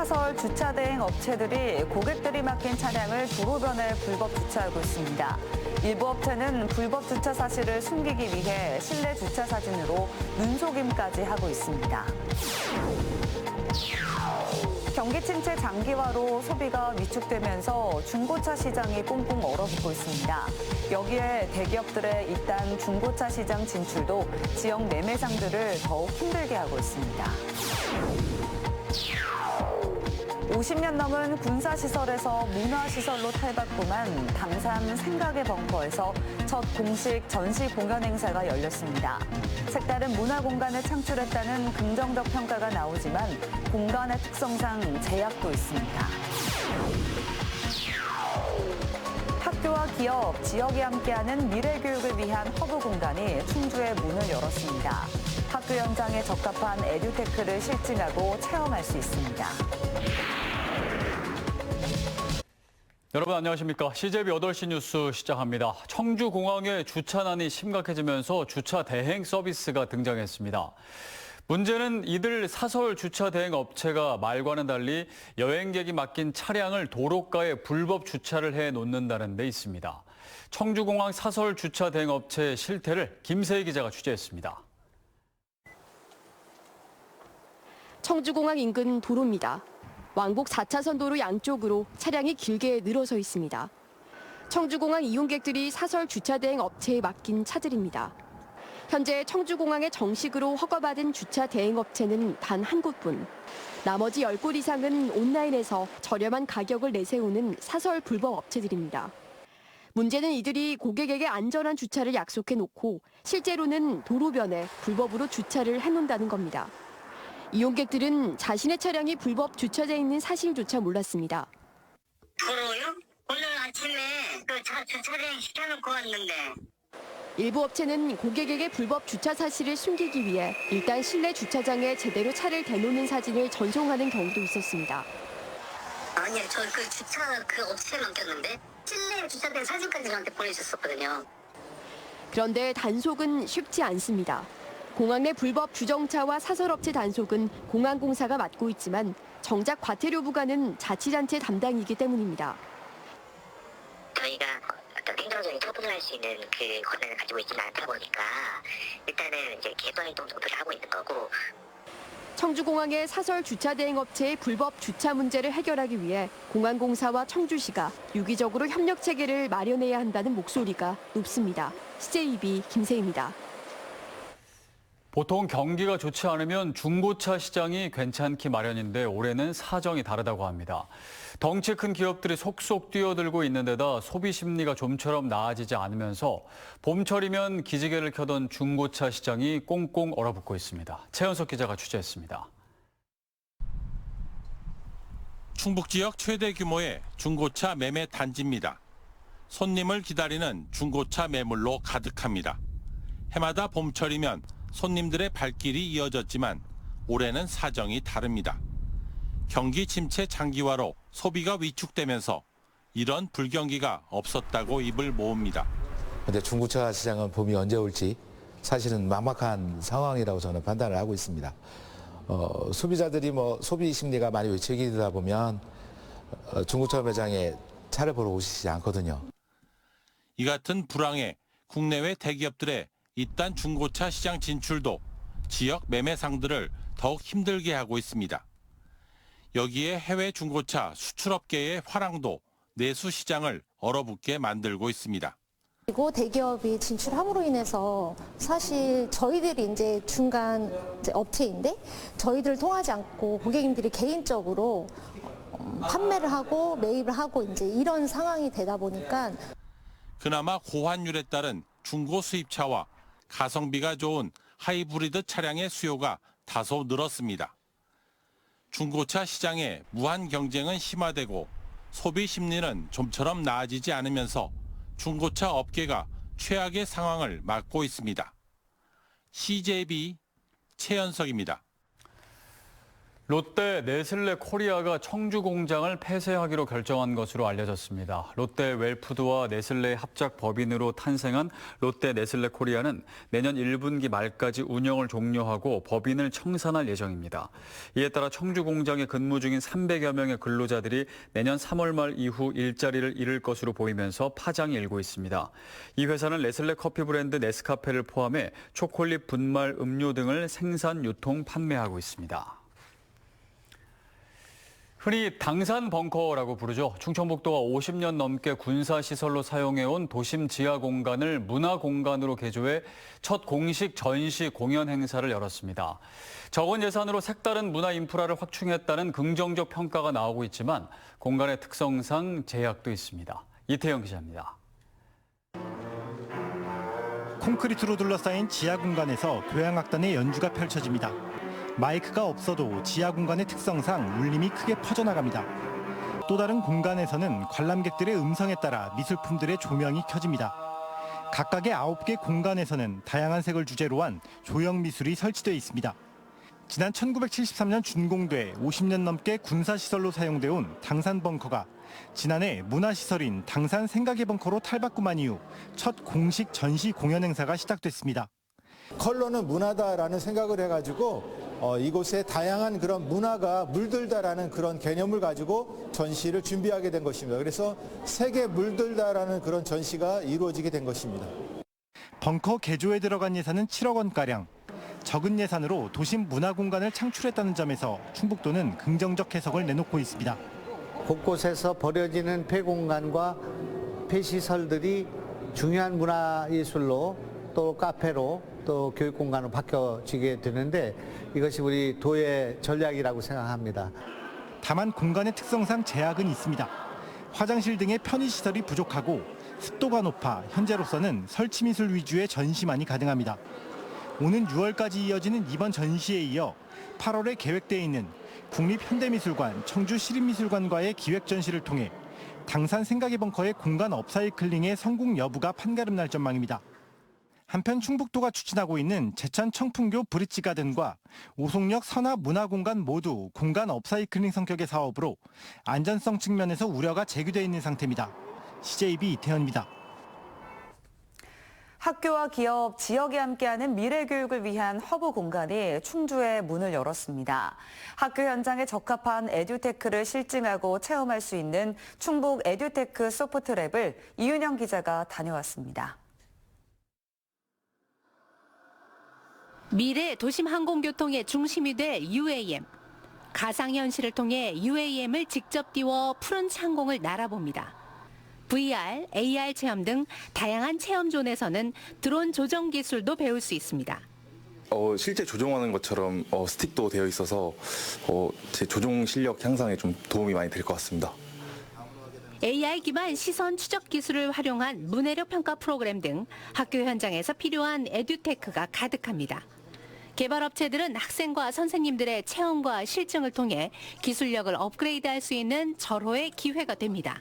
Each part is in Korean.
사설 주차 대행 업체들이 고객들이 맡긴 차량을 도로변에 불법 주차하고 있습니다. 일부 업체는 불법 주차 사실을 숨기기 위해 실내 주차 사진으로 눈속임까지 하고 있습니다. 경기 침체 장기화로 소비가 위축되면서 중고차 시장이 꽁꽁 얼어붙고 있습니다. 여기에 대기업들의 잇단 중고차 시장 진출도 지역 매매상들을 더욱 힘들게 하고 있습니다. 50년 넘은 군사시설에서 문화시설로 탈바꿈한 당산 생각의 벙커에서 첫 공식 전시 공연 행사가 열렸습니다. 색다른 문화 공간을 창출했다는 긍정적 평가가 나오지만 공간의 특성상 제약도 있습니다. 학교와 기업, 지역이 함께하는 미래 교육을 위한 허브 공간이 충주에 문을 열었습니다. 학교 현장에 적합한 에듀테크를 실증하고 체험할 수 있습니다. 여러분 안녕하십니까. CJB 8시 뉴스 시작합니다. 청주공항의 주차난이 심각해지면서 주차 대행 서비스가 등장했습니다. 문제는 이들 사설 주차 대행 업체가 말과는 달리 여행객이 맡긴 차량을 도로가에 불법 주차를 해놓는다는 데 있습니다. 청주공항 사설 주차 대행 업체의 실태를 김세희 기자가 취재했습니다. 청주공항 인근 도로입니다. 왕복 4차선 도로 양쪽으로 차량이 길게 늘어서 있습니다. 청주공항 이용객들이 사설 주차 대행 업체에 맡긴 차들입니다. 현재 청주공항에 정식으로 허가받은 주차 대행 업체는 단 한 곳뿐. 나머지 10곳 이상은 온라인에서 저렴한 가격을 내세우는 사설 불법 업체들입니다. 문제는 이들이 고객에게 안전한 주차를 약속해놓고 실제로는 도로변에 불법으로 주차를 해놓는다는 겁니다. 이용객들은 자신의 차량이 불법 주차돼 있는 사실조차 몰랐습니다. 도로요? 오늘 아침에 차 주차를 시켜놓고 왔는데. 일부 업체는 고객에게 불법 주차 사실을 숨기기 위해 일단 실내 주차장에 제대로 차를 대놓는 사진을 전송하는 경우도 있었습니다. 아니요, 저 주차 업체에 맡겼는데 실내 주차된 사진까지 저한테 보내주셨었거든요. 그런데 단속은 쉽지 않습니다. 공항 내 불법 주정차와 사설업체 단속은 공항공사가 맡고 있지만 정작 과태료 부과는 자치단체 담당이기 때문입니다. 저희가 어떤 행정적인 처분을 할 수 있는 그 권한을 가지고 있지는 않다 보니까 일단은 이제 개선활동 정도를 하고 있는 거고. 청주공항의 사설 주차 대행 업체의 불법 주차 문제를 해결하기 위해 공항공사와 청주시가 유기적으로 협력 체계를 마련해야 한다는 목소리가 높습니다. CJB 김세희입니다. 보통 경기가 좋지 않으면 중고차 시장이 괜찮기 마련인데 올해는 사정이 다르다고 합니다. 덩치 큰 기업들이 속속 뛰어들고 있는 데다 소비 심리가 좀처럼 나아지지 않으면서 봄철이면 기지개를 켜던 중고차 시장이 꽁꽁 얼어붙고 있습니다. 최현석 기자가 취재했습니다. 충북 지역 최대 규모의 중고차 매매 단지입니다. 손님을 기다리는 중고차 매물로 가득합니다. 해마다 봄철이면 손님들의 발길이 이어졌지만 올해는 사정이 다릅니다. 경기 침체 장기화로 소비가 위축되면서 이런 불경기가 없었다고 입을 모읍니다. 근데 중고차 시장은 봄이 언제 올지 사실은 막막한 상황이라고 저는 판단을 하고 있습니다. 소비자들이 소비 심리가 많이 위축이 되다 보면 중고차 매장에 차를 보러 오시지 않거든요. 이 같은 불황에 국내외 대기업들의 잇단 중고차 시장 진출도 지역 매매상들을 더욱 힘들게 하고 있습니다. 여기에 해외 중고차 수출업계의 화랑도 내수 시장을 얼어붙게 만들고 있습니다. 그리고 대기업이 진출함으로 인해서 사실 저희들이 이제 중간 업체인데 저희들을 통하지 않고 고객님들이 개인적으로 판매를 하고 매입을 하고 이제 이런 상황이 되다 보니까 그나마 고환율에 따른 중고 수입차와 가성비가 좋은 하이브리드 차량의 수요가 다소 늘었습니다. 중고차 시장의 무한 경쟁은 심화되고 소비 심리는 좀처럼 나아지지 않으면서 중고차 업계가 최악의 상황을 맞고 있습니다. CJB 최현석입니다. 롯데 네슬레 코리아가 청주 공장을 폐쇄하기로 결정한 것으로 알려졌습니다. 롯데 웰푸드와 네슬레의 합작 법인으로 탄생한 롯데 네슬레 코리아는 내년 1분기 말까지 운영을 종료하고 법인을 청산할 예정입니다. 이에 따라 청주 공장에 근무 중인 300여 명의 근로자들이 내년 3월 말 이후 일자리를 잃을 것으로 보이면서 파장이 일고 있습니다. 이 회사는 네슬레 커피 브랜드 네스카페를 포함해 초콜릿, 분말, 음료 등을 생산, 유통, 판매하고 있습니다. 흔히 당산 벙커라고 부르죠. 충청북도가 50년 넘게 군사시설로 사용해온 도심 지하 공간을 문화공간으로 개조해 첫 공식 전시 공연 행사를 열었습니다. 적은 예산으로 색다른 문화 인프라를 확충했다는 긍정적 평가가 나오고 있지만 공간의 특성상 제약도 있습니다. 이태영 기자입니다. 콘크리트로 둘러싸인 지하 공간에서 교향악단의 연주가 펼쳐집니다. 마이크가 없어도 지하 공간의 특성상 울림이 크게 퍼져나갑니다. 또 다른 공간에서는 관람객들의 음성에 따라 미술품들의 조명이 켜집니다. 각각의 9개 공간에서는 다양한 색을 주제로 한 조형 미술이 설치되어 있습니다. 지난 1973년 준공돼 50년 넘게 군사시설로 사용돼 온 당산 벙커가 지난해 문화시설인 당산 생각의 벙커로 탈바꿈한 이후 첫 공식 전시 공연 행사가 시작됐습니다. 컬러는 문화다라는 생각을 해가지고 이곳에 다양한 그런 문화가 물들다라는 그런 개념을 가지고 전시를 준비하게 된 것입니다. 그래서 색에 물들다라는 그런 전시가 이루어지게 된 것입니다. 벙커 개조에 들어간 예산은 7억 원가량. 적은 예산으로 도심 문화 공간을 창출했다는 점에서 충북도는 긍정적 해석을 내놓고 있습니다. 곳곳에서 버려지는 폐공간과 폐시설들이 중요한 문화예술로 또 카페로 또 교육공간으로 바뀌어지게 되는데 이것이 우리 도의 전략이라고 생각합니다. 다만 공간의 특성상 제약은 있습니다. 화장실 등의 편의시설이 부족하고 습도가 높아 현재로서는 설치미술 위주의 전시만이 가능합니다. 오는 6월까지 이어지는 이번 전시에 이어 8월에 계획되어 있는 국립현대미술관, 청주시립미술관과의 기획전시를 통해 당산 생각의 벙커의 공간 업사이클링의 성공 여부가 판가름 날 전망입니다. 한편 충북도가 추진하고 있는 제천 청풍교 브릿지 가든과 오송역 선화 문화공간 모두 공간 업사이클링 성격의 사업으로 안전성 측면에서 우려가 제기되어 있는 상태입니다. CJB 이태현입니다. 학교와 기업, 지역이 함께하는 미래 교육을 위한 허브 공간이 충주에 문을 열었습니다. 학교 현장에 적합한 에듀테크를 실증하고 체험할 수 있는 충북 에듀테크 소프트랩을 이윤영 기자가 다녀왔습니다. 미래 도심 항공교통의 중심이 될 UAM. 가상현실을 통해 UAM을 직접 띄워 푸른 항공을 날아봅니다. VR, AR 체험 등 다양한 체험존에서는 드론 조정 기술도 배울 수 있습니다. 실제 조종하는 것처럼 스틱도 되어 있어서 제 조종 실력 향상에 좀 도움이 많이 될 것 같습니다. AI 기반 시선 추적 기술을 활용한 문해력 평가 프로그램 등 학교 현장에서 필요한 에듀테크가 가득합니다. 개발업체들은 학생과 선생님들의 체험과 실증을 통해 기술력을 업그레이드할 수 있는 절호의 기회가 됩니다.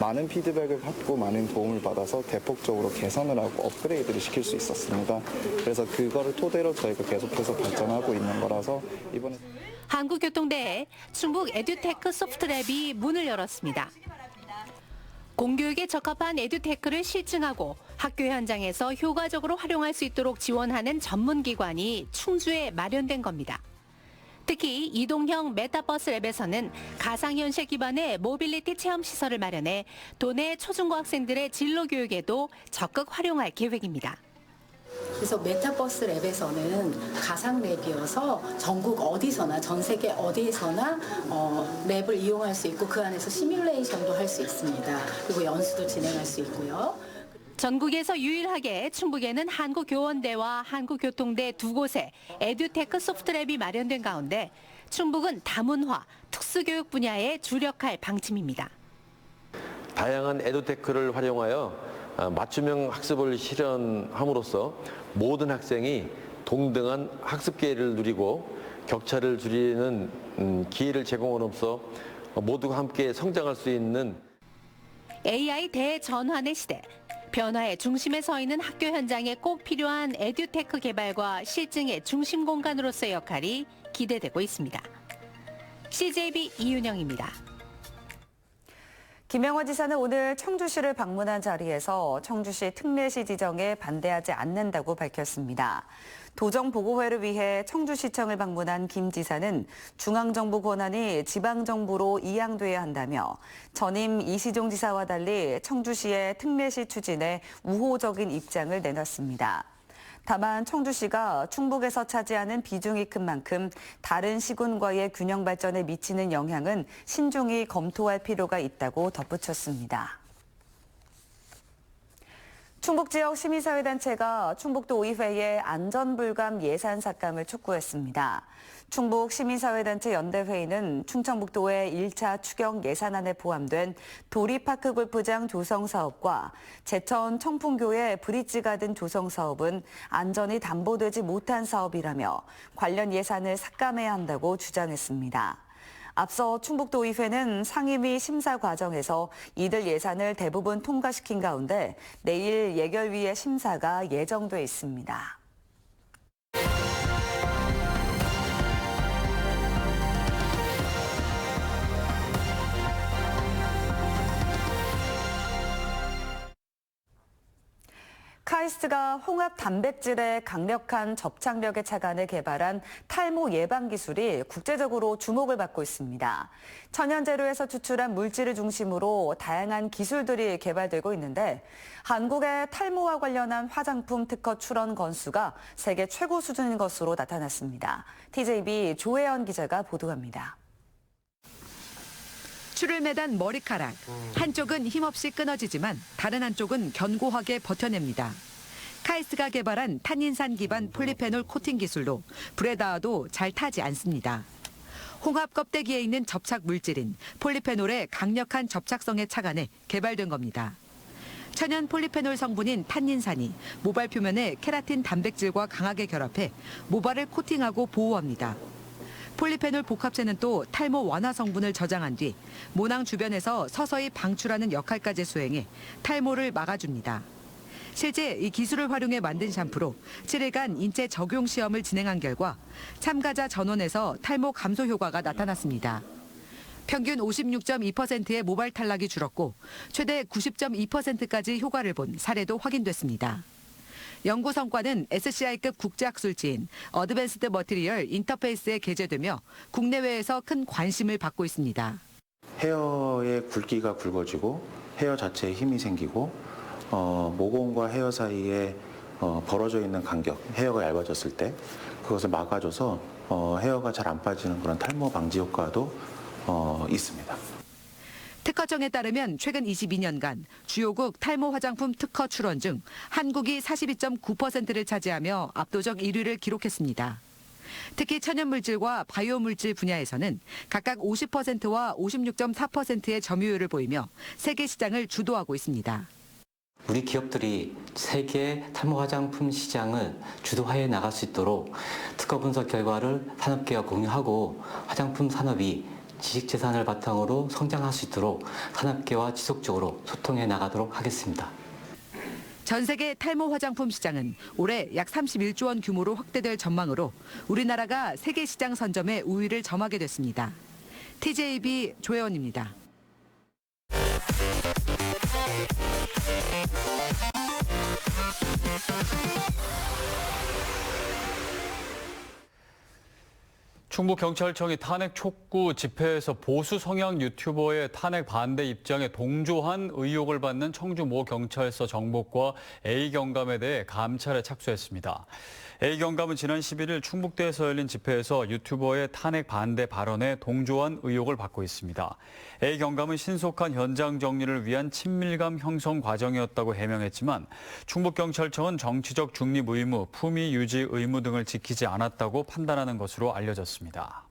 많은 피드백을 받고 많은 도움을 받아서 대폭적으로 개선을 하고 업그레이드를 시킬 수 있었습니다. 그래서 그거를 토대로 저희가 계속해서 발전하고 있는 거라서 이번에 한국교통대회 충북 에듀테크 소프트랩이 문을 열었습니다. 공교육에 적합한 에듀테크를 실증하고 학교 현장에서 효과적으로 활용할 수 있도록 지원하는 전문기관이 충주에 마련된 겁니다. 특히 이동형 메타버스 랩에서는 가상현실 기반의 모빌리티 체험 시설을 마련해 도내 초중고 학생들의 진로 교육에도 적극 활용할 계획입니다. 그래서 메타버스 랩에서는 가상 랩이어서 전국 어디서나 전 세계 어디에서나 랩을 이용할 수 있고 그 안에서 시뮬레이션도 할 수 있습니다. 그리고 연수도 진행할 수 있고요. 전국에서 유일하게 충북에는 한국교원대와 한국교통대 두 곳에 에듀테크 소프트랩이 마련된 가운데 충북은 다문화, 특수교육 분야에 주력할 방침입니다. 다양한 에듀테크를 활용하여 맞춤형 학습을 실현함으로써 모든 학생이 동등한 학습 기회를 누리고 격차를 줄이는 기회를 제공함으로써 모두가 함께 성장할 수 있는 AI 대전환의 시대. 변화의 중심에 서 있는 학교 현장에 꼭 필요한 에듀테크 개발과 실증의 중심 공간으로서의 역할이 기대되고 있습니다. CJB 이윤영입니다. 김영화 지사는 오늘 청주시를 방문한 자리에서 청주시 특례시 지정에 반대하지 않는다고 밝혔습니다. 도정보고회를 위해 청주시청을 방문한 김 지사는 중앙정부 권한이 지방정부로 이양돼야 한다며 전임 이시종 지사와 달리 청주시의 특례시 추진에 우호적인 입장을 내놨습니다. 다만 청주시가 충북에서 차지하는 비중이 큰 만큼 다른 시군과의 균형 발전에 미치는 영향은 신중히 검토할 필요가 있다고 덧붙였습니다. 충북 지역 시민사회단체가 충북도의회에 안전불감 예산 삭감을 촉구했습니다. 충북 시민사회단체 연대회의는 충청북도의 1차 추경 예산안에 포함된 도리파크 골프장 조성 사업과 제천 청풍교의 브릿지 가든 조성 사업은 안전이 담보되지 못한 사업이라며 관련 예산을 삭감해야 한다고 주장했습니다. 앞서 충북도의회는 상임위 심사 과정에서 이들 예산을 대부분 통과시킨 가운데 내일 예결위의 심사가 예정돼 있습니다. 카이스트가 홍합 단백질의 강력한 접착력의 차관을 개발한 탈모 예방 기술이 국제적으로 주목을 받고 있습니다. 천연 재료에서 추출한 물질을 중심으로 다양한 기술들이 개발되고 있는데 한국의 탈모와 관련한 화장품 특허 출원 건수가 세계 최고 수준인 것으로 나타났습니다. TJB 조혜연 기자가 보도합니다. 줄을 매단 머리카락. 한쪽은 힘없이 끊어지지만 다른 한쪽은 견고하게 버텨냅니다. 카이스트가 개발한 탄닌산 기반 폴리페놀 코팅 기술로 불에 닿아도 잘 타지 않습니다. 홍합 껍데기에 있는 접착 물질인 폴리페놀의 강력한 접착성에 착안해 개발된 겁니다. 천연 폴리페놀 성분인 탄닌산이 모발 표면에 케라틴 단백질과 강하게 결합해 모발을 코팅하고 보호합니다. 폴리페놀 복합체는 또 탈모 완화 성분을 저장한 뒤 모낭 주변에서 서서히 방출하는 역할까지 수행해 탈모를 막아줍니다. 실제 이 기술을 활용해 만든 샴푸로 7일간 인체 적용 시험을 진행한 결과 참가자 전원에서 탈모 감소 효과가 나타났습니다. 평균 56.2%의 모발 탈락이 줄었고 최대 90.2%까지 효과를 본 사례도 확인됐습니다. 연구 성과는 SCI급 국제학술지인 어드밴스드 머티리얼 인터페이스에 게재되며 국내외에서 큰 관심을 받고 있습니다. 헤어의 굵기가 굵어지고 헤어 자체에 힘이 생기고 모공과 헤어 사이에 벌어져 있는 간격, 헤어가 얇아졌을 때 그것을 막아줘서 헤어가 잘 안 빠지는 그런 탈모 방지 효과도 있습니다. 특허청에 따르면 최근 22년간 주요국 탈모 화장품 특허 출원 중 한국이 42.9%를 차지하며 압도적 1위를 기록했습니다. 특히 천연물질과 바이오물질 분야에서는 각각 50%와 56.4%의 점유율을 보이며 세계 시장을 주도하고 있습니다. 우리 기업들이 세계 탈모 화장품 시장을 주도하여 나갈 수 있도록 특허 분석 결과를 산업계와 공유하고 화장품 산업이 지식재산을 바탕으로 성장할 수 있도록 산업계와 지속적으로 소통해 나가도록 하겠습니다. 전 세계 탈모 화장품 시장은 올해 약 31조 원 규모로 확대될 전망으로 우리나라가 세계 시장 선점에 우위를 점하게 됐습니다. TJB 조혜원입니다. 충북경찰청이 탄핵 촉구 집회에서 보수 성향 유튜버의 탄핵 반대 입장에 동조한 의혹을 받는 청주 모 경찰서 정복과 A경감에 대해 감찰에 착수했습니다. A경감은 지난 11일 충북대에서 열린 집회에서 유튜버의 탄핵 반대 발언에 동조한 의혹을 받고 있습니다. A경감은 신속한 현장 정리를 위한 친밀감 형성 과정이었다고 해명했지만 충북경찰청은 정치적 중립 의무, 품위 유지 의무 등을 지키지 않았다고 판단하는 것으로 알려졌습니다.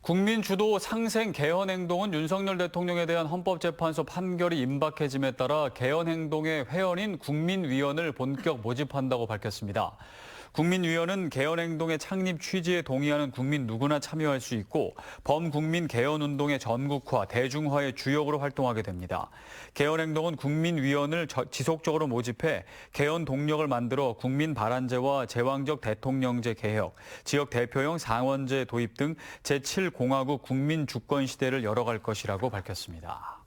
국민 주도 상생 개헌 행동은 윤석열 대통령에 대한 헌법재판소 판결이 임박해짐에 따라 개헌 행동의 회원인 국민위원을 본격 모집한다고 밝혔습니다. 국민위원은 개헌행동의 창립 취지에 동의하는 국민 누구나 참여할 수 있고 범국민 개헌운동의 전국화, 대중화의 주역으로 활동하게 됩니다. 개헌행동은 국민위원을 지속적으로 모집해 개헌 동력을 만들어 국민 발안제와 제왕적 대통령제 개혁, 지역 대표형 상원제 도입 등 제7공화국 국민 주권 시대를 열어갈 것이라고 밝혔습니다.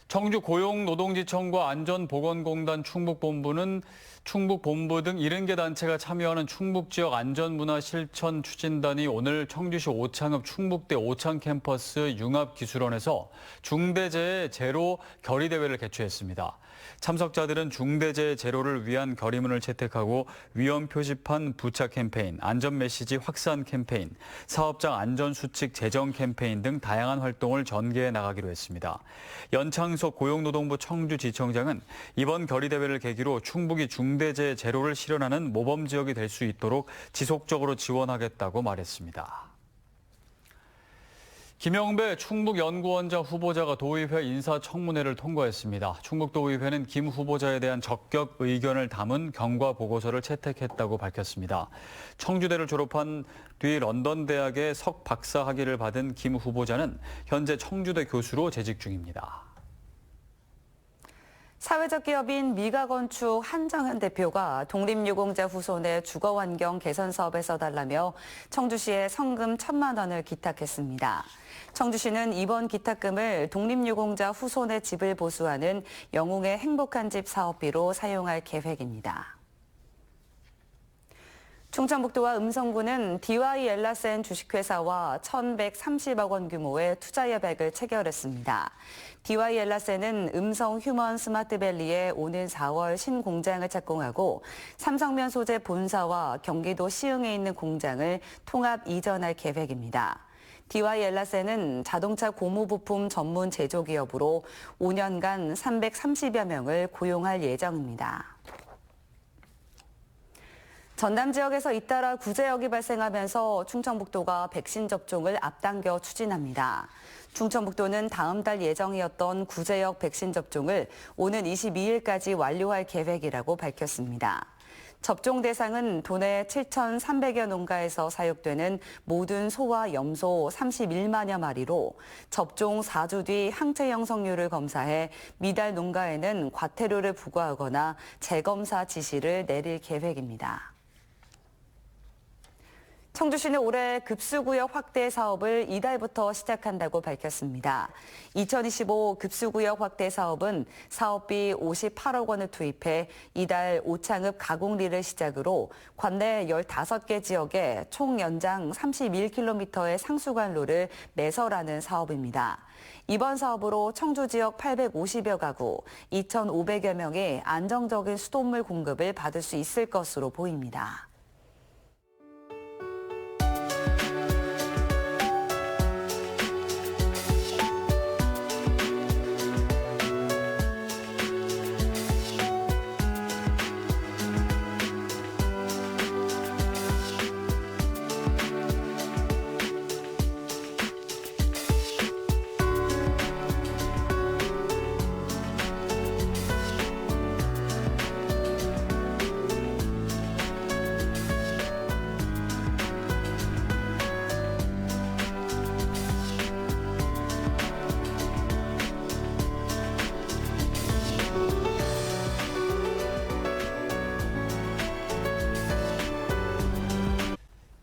청주 고용노동지청과 안전보건공단 충북본부 등 70개 단체가 참여하는 충북지역 안전문화실천 추진단이 오늘 청주시 오창읍 충북대 오창캠퍼스 융합기술원에서 중대재해 제로 결의대회를 개최했습니다. 참석자들은 중대재해 제로를 위한 결의문을 채택하고 위험 표지판 부착 캠페인, 안전 메시지 확산 캠페인, 사업장 안전수칙 제정 캠페인 등 다양한 활동을 전개해 나가기로 했습니다. 연창석 고용노동부 청주지청장은 이번 결의대회를 계기로 충북이 중대재해 제로를 실현하는 모범지역이 될 수 있도록 지속적으로 지원하겠다고 말했습니다. 김영배 충북연구원장 후보자가 도의회 인사청문회를 통과했습니다. 충북도의회는 김 후보자에 대한 적격 의견을 담은 경과 보고서를 채택했다고 밝혔습니다. 청주대를 졸업한 뒤 런던 대학의 석 박사 학위를 받은 김 후보자는 현재 청주대 교수로 재직 중입니다. 사회적 기업인 미가건축 한정현 대표가 독립유공자 후손의 주거환경 개선 사업에 써달라며 청주시에 성금 1,000만 원을 기탁했습니다. 청주시는 이번 기탁금을 독립유공자 후손의 집을 보수하는 영웅의 행복한 집 사업비로 사용할 계획입니다. 충청북도와 음성군은 DY 엘라센 주식회사와 1,130억 원 규모의 투자 협약을 체결했습니다. DY 엘라센은 음성 휴먼 스마트밸리에 오는 4월 신공장을 착공하고 삼성면 소재 본사와 경기도 시흥에 있는 공장을 통합 이전할 계획입니다. DY 엘라센은 자동차 고무부품 전문 제조기업으로 5년간 330여 명을 고용할 예정입니다. 전남 지역에서 잇따라 구제역이 발생하면서 충청북도가 백신 접종을 앞당겨 추진합니다. 충청북도는 다음 달 예정이었던 구제역 백신 접종을 오는 22일까지 완료할 계획이라고 밝혔습니다. 접종 대상은 도내 7,300여 농가에서 사육되는 모든 소와 염소 31만여 마리로 접종 4주 뒤 항체 형성률을 검사해 미달 농가에는 과태료를 부과하거나 재검사 지시를 내릴 계획입니다. 청주시는 올해 급수구역 확대 사업을 이달부터 시작한다고 밝혔습니다. 2025 급수구역 확대 사업은 사업비 58억 원을 투입해 이달 오창읍 가곡리를 시작으로 관내 15개 지역에 총 연장 31km의 상수관로를 매설하는 사업입니다. 이번 사업으로 청주 지역 850여 가구, 2,500여 명이 안정적인 수돗물 공급을 받을 수 있을 것으로 보입니다.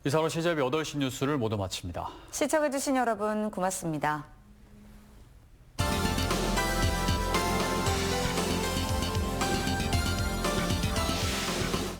이상으로 CJB 8시 뉴스를 모두 마칩니다. 시청해주신 여러분 고맙습니다.